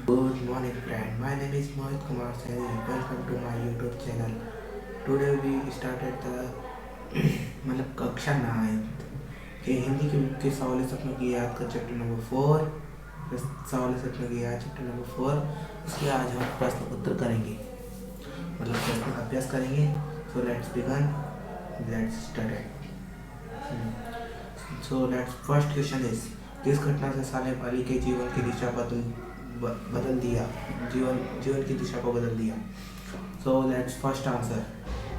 Good morning, friend. My name is Mohit Kumar Saini. Welcome to my YouTube channel. Today we started the मतलब कक्षा 9 के हिंदी के सवाल सपनों की याद का चैप्टर नंबर 4। सवाल सपनों की याद चैप्टर नंबर 4। इसके आज हम प्रश्न उत्तर करेंगे, मतलब प्रश्न अभ्यास करेंगे। So let's begin, let's start. So let's first question is, किस घटना से सालेम अली के जीवन की दिशा बदल दिया, जीवन की दिशा को बदल दिया। सो लेट्स फर्स्ट आंसर।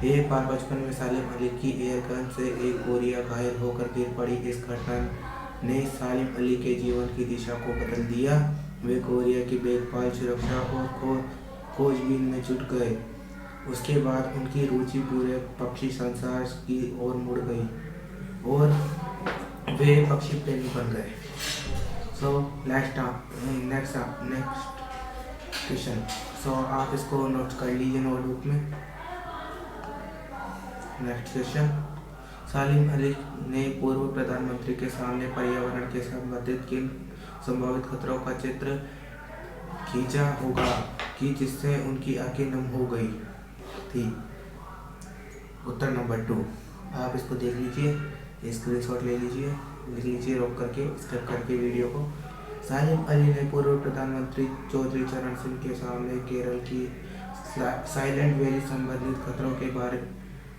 एक बार बचपन में सालिम अली की एयर गन से एक गोरियां घायल होकर गिर पड़ी। इस घटना ने सालिम अली के जीवन की दिशा को बदल दिया। वे गोरिया की देखभाल, सुरक्षा और खोजबीन में जुट गए। उसके बाद उनकी रुचि पूरे पक्षी संसार की ओर मुड़ गई और वे पक्षी प्रेमी बन गए। So next question. सो आप इसको नोट कर लीजिए नोटबुक में। Next question. सालिम अली ने पूर्व प्रधानमंत्री के सामने पर्यावरण के संबंधित किन संभावित खतरों का चित्र खींचा होगा कि जिससे उनकी आंखें नम हो गई थी? उत्तर नंबर 2। आप इसको देख लीजिए, स्क्रीनशॉट ले लीजिए, लिख लीजिए रोक करके, स्किप करके वीडियो को। सालिम अली ने पूर्व प्रधानमंत्री चौधरी चरण सिंह के सामने केरल की साइलेंट वैली संबंधित खतरों के बारे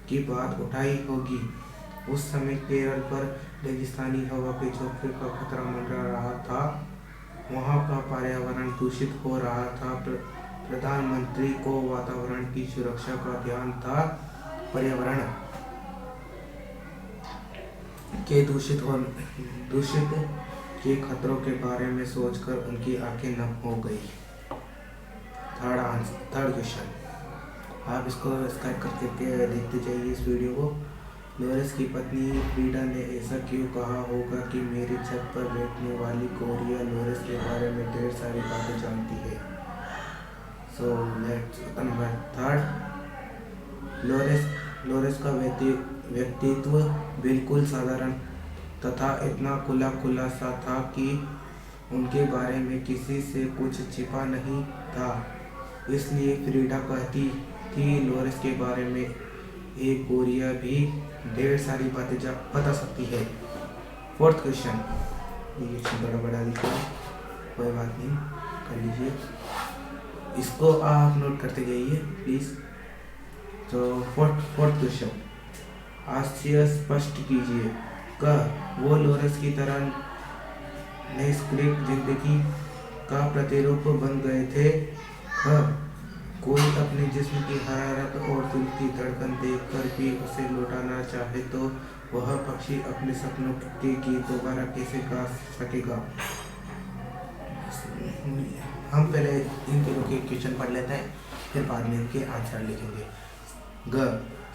की बात उठाई होगी। उस समय केरल पर रेगिस्तानी हवा के झोंके का खतरा मंडरा रहा था। वहां का पर्यावरण दूषित हो रहा था। प्रधानमंत्री को वातावरण की सुरक्षा का ध्यान था। पर्यावरण के दूषित के खतरों के बारे में सोचकर उनकी आंखें नम हो गई। Third question. आप इसको स्काइप करके देखते जाइए इस वीडियो को। लोरेस की पत्नी फ्रीडा ने ऐसा क्यों कहा होगा कि मेरी छत पर बैठने वाली गोरिया लोरेस के बारे में ढेर सारी बातें जानती है? So let's number 3। लोरेस का व्यक्तित्व बिल्कुल साधारण तथा इतना खुला सा था कि उनके बारे में किसी से कुछ छिपा नहीं था। इसलिए फ्रीडा कहती थी लोरेस के बारे में एक गोरिया भी ढेर सारी बातें बता सकती है। Fourth question. ये बड़ा लिखा है, कोई बात नहीं, कर लीजिए। इसको आप नोट करते जाइए प्लीज। तो फोर्थ क्वेश्चन। आश्चर्य स्पष्ट कीजिए का वो लोरेस की तरह निष्क्रिय जिंदगी का प्रतिरूप बन गए थे? कोई अपने जिस्म की हरारत और दिल की धड़कन देखकर भी उसे लौटाना चाहे तो वह पक्षी अपने सपनों के गीत दोबारा कैसे गा सकेगा? हम पहले इन तीनों के क्वेश्चन पढ़ लेते हैं, फिर बाद में इनके आंसर लिखेंगे।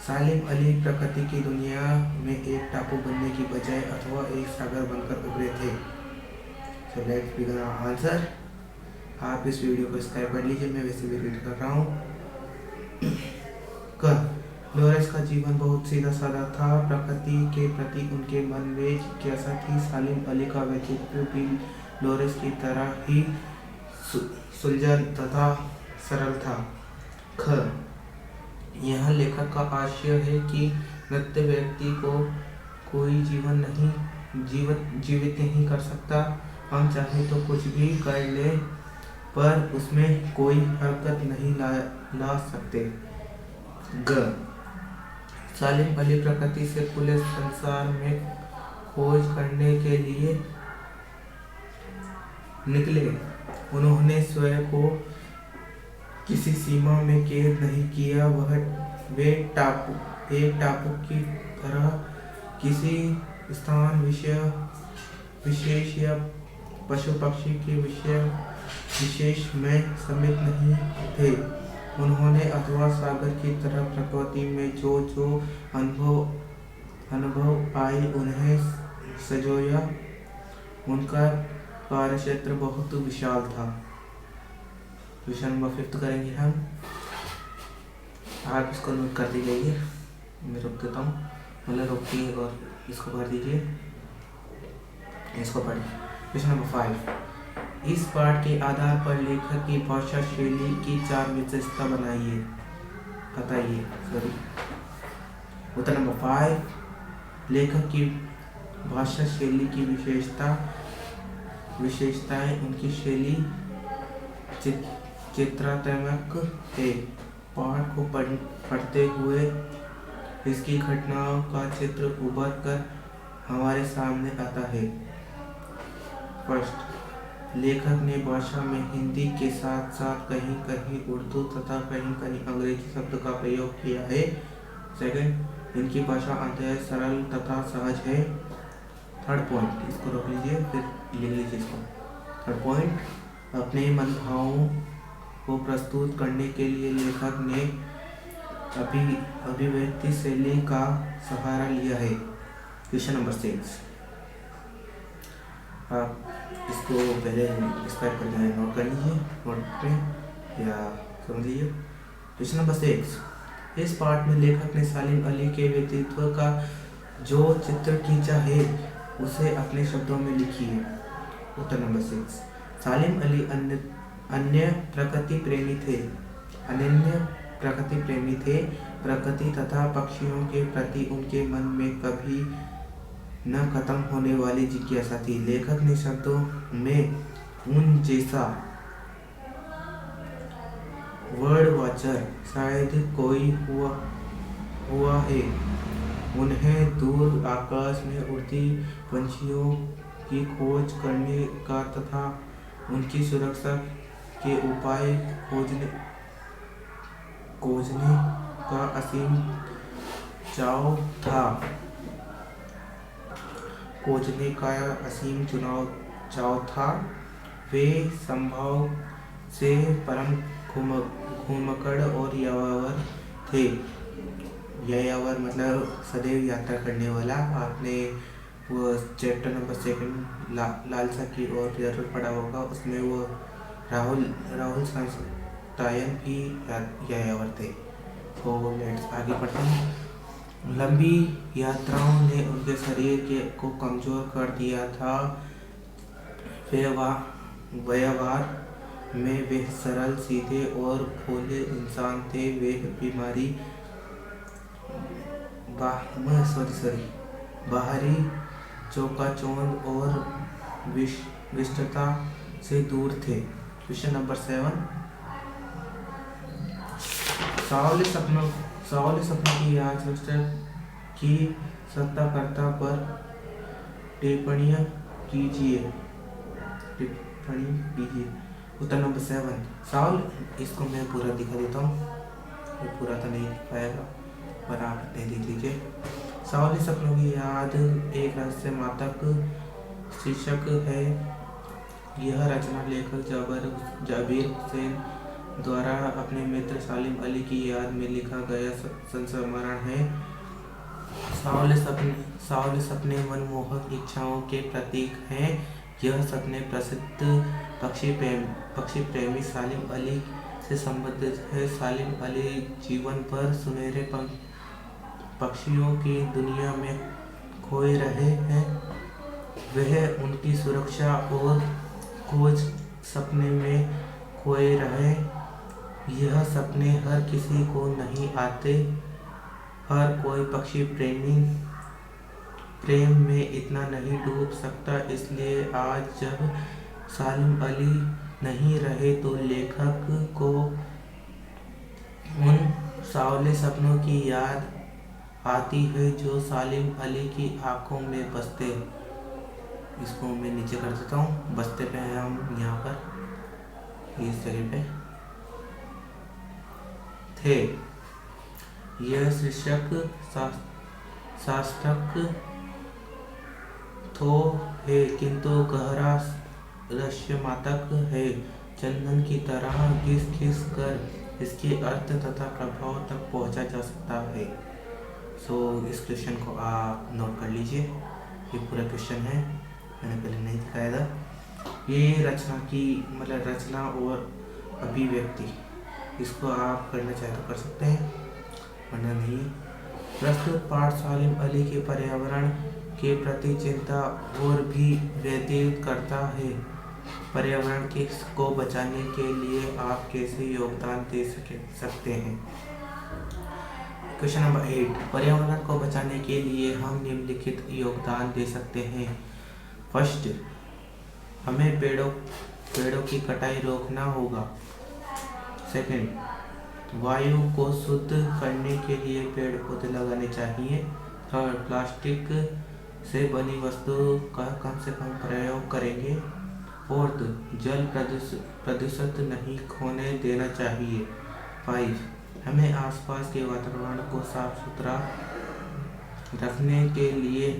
सालिम अली प्रकृति की दुनिया में एक टापू बनने की बजाय अथवा एक सागर बनकर उभरे थे। So let's begin our answer. आप इस वीडियो को स्काइप कर लीजिए, मैं वैसे भी रीड कर रहा हूँ। लोरेस का जीवन बहुत सीधा साधा था। प्रकृति के प्रति उनके मन में जिज्ञासा थी। सालिम अली का व्यक्तित्व भी लोरेस की तरह ही सुलझन तथा सरल था। यहाँ लेखक का आशय है कि नृत्य व्यक्ति को कोई जीवित नहीं कर सकता। हम चाहे तो कुछ भी कर ले पर उसमें कोई हरकत नहीं ला सकते। सालिम अली प्रकृति से खुले संसार में खोज करने के लिए निकले। उन्होंने स्वयं को किसी सीमा में कैद नहीं किया। वे एक टापू की तरह किसी स्थान विशेष या पशु पक्षी के विशेष में सीमित नहीं थे। उन्होंने अथवा सागर की तरह प्रकृति में जो अनुभव पाई उन्हें सजोया। उनका कार्यक्षेत्र बहुत विशाल था। क्वेश्चन नंबर 5 करेंगे हम। आप इसको नोट कर दीजिए, मैं रोक देता हूँ, मतलब रोकिए और इसको कर दीजिए, इसको पढ़िए। Question number 5। इस पाठ के आधार पर लेखक की भाषा शैली की 4 विशेषता बताइए। सॉरी, उत्तर नंबर 5, लेखक की भाषा शैली की विशेषताएं। उनकी शैली चित्रात्मक है। पाठ को पढ़ते हुए इसकी घटनाओं का चित्र उभर कर हमारे सामने आता है। फर्स्ट, लेखक ने भाषा में हिंदी के साथ साथ कहीं कहीं उर्दू तथा कहीं कहीं अंग्रेजी शब्द का प्रयोग किया है। सेकंड, इनकी भाषा अत्यंत सरल तथा सहज है। थर्ड पॉइंट, इसको रोक लीजिए फिर लिख लीजिए इसको। थर्ड पॉइंट, अपने मन भावों को प्रस्तुत करने के लिए लेखक ने अभिव्यक्ति शैली का सहारा लिया है। क्वेश्चन नंबर 6, आप इसको पहले स्टार्ट कर दें, नोट कर लीजिए नोट पे या समझ लीजिए। क्वेश्चन नंबर 6, इस पाठ में लेखक ने सालिम अली के व्यक्तित्व का जो चित्र खींचा है उसे अपने शब्दों में लिखिए। उत्तर नंबर 6, सालिम अली अन्य प्रकृति प्रेमी थे। प्रकृति तथा पक्षियों के प्रति उनके मन में कभी न खत्म होने वाली जिज्ञासा थी। लेखक ने शब्दों में उन जैसा वर्ड वाचर शायद कोई हुआ है। उन्हें दूर आकाश में उड़ती पंछियों की खोज करने का तथा उनकी सुरक्षा के उपाय खोजने का असीम चाव था। वे संभव से परम घुमक्कड़ और यायावर थे। यायावर मतलब सदैव यात्रा करने वाला। आपने वो चैप्टर नंबर 2 लालसा की ओर जरूर पढ़ा होगा, उसमें वो राहुल सांस्तायन भी यायावर थे। तो लेट्स आगे बढ़ते हैं। लंबी यात्राओं ने उनके शरीर को कमजोर कर दिया था। व्यवहार में वे सरल, सीधे और भोले इंसान थे। वे बाहरी चौकाचौंध और विशिष्टता से दूर थे। क्वेश्चन नंबर 7, सावले सपनों की याद की सत्ताकर्ता पर टिप्पणी कीजिए। उत्तर नंबर 7, सावल, इसको मैं पूरा दिखा देता हूँ, ये पूरा तो नहीं दिख पाएगा पर आप देख लीजिए। सावले सपनों की याद एक रहस्यमात्मक शीर्षक है। यह रचना लेखक जाबिर हुसैन द्वारा अपने मित्र सालिम अली की याद में लिखा गया संस्मरण है। सावले सपने मनमोहक इच्छाओं के प्रतीक हैं। यह सपने प्रसिद्ध पक्षी प्रेमी सालिम अली से संबंधित है। सालिम अली जीवन भर सुनहरे पक्षियों की दुनिया में खोए रहे हैं। वह उनकी सुरक्षा और खोज सपने में खोए रहे। यह सपने हर किसी को नहीं आते। हर कोई पक्षी प्रेम में इतना नहीं डूब सकता। इसलिए आज जब सालिम अली नहीं रहे तो लेखक को उन सावले सपनों की याद आती है जो सालिम अली की आंखों में बसते। इसको मैं नीचे कर देता हूँ। बसते पे हैं हम यहाँ पर इस जगह पे थे। यह शीर्षक सार्थक तो है किंतु गहरा रहस्यमात्मक है। चंदन की तरह घिस कर इसके अर्थ तथा प्रभाव तक पहुंचा जा सकता है। सो इस क्वेश्चन को आप नोट कर लीजिए। ये पूरा क्वेश्चन है, मैंने पहले नहीं दिखाया था। ये रचना और अभिव्यक्ति, इसको आप करना चाहे तो कर सकते हैं वरना नहीं। प्रस्तुत पाठ सालिम अली के पर्यावरण के प्रति चिंता और भी व्यतीत करता है। पर्यावरण को बचाने के लिए आप कैसे योगदान दे सकते हैं। क्वेश्चन नंबर 8, पर्यावरण को बचाने के लिए हम निम्नलिखित योगदान दे सकते हैं। फर्स्ट, हमें पेड़ों की कटाई रोकना होगा। सेकंड, वायु को शुद्ध करने के लिए पेड़ पौधे लगाने चाहिए। थर्ड, प्लास्टिक से बनी वस्तु का कम से कम प्रयोग करेंगे। फोर्थ, जल प्रदूषित नहीं होने देना चाहिए। 5, हमें आसपास के वातावरण को साफ सुथरा रखने के लिए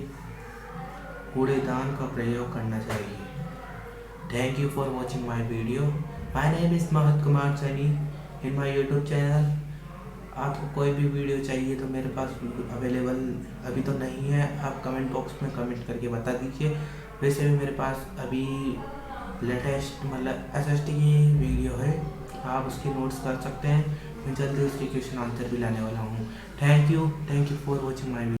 कूड़ेदान का प्रयोग करना चाहिए। Thank you for watching my video. My name is महत कुमार सैनी इन माई यूट्यूब चैनल। आपको कोई भी वीडियो चाहिए तो मेरे पास अवेलेबल अभी तो नहीं है, आप कमेंट बॉक्स में कमेंट करके बता दीजिए। वैसे भी मेरे पास अभी लेटेस्ट मतलब SST की वीडियो है, आप उसकी नोट्स कर सकते हैं। मैं जल्दी उसकी क्वेश्चन आंसर भी लाने वाला हूँ। Thank you for watching my video.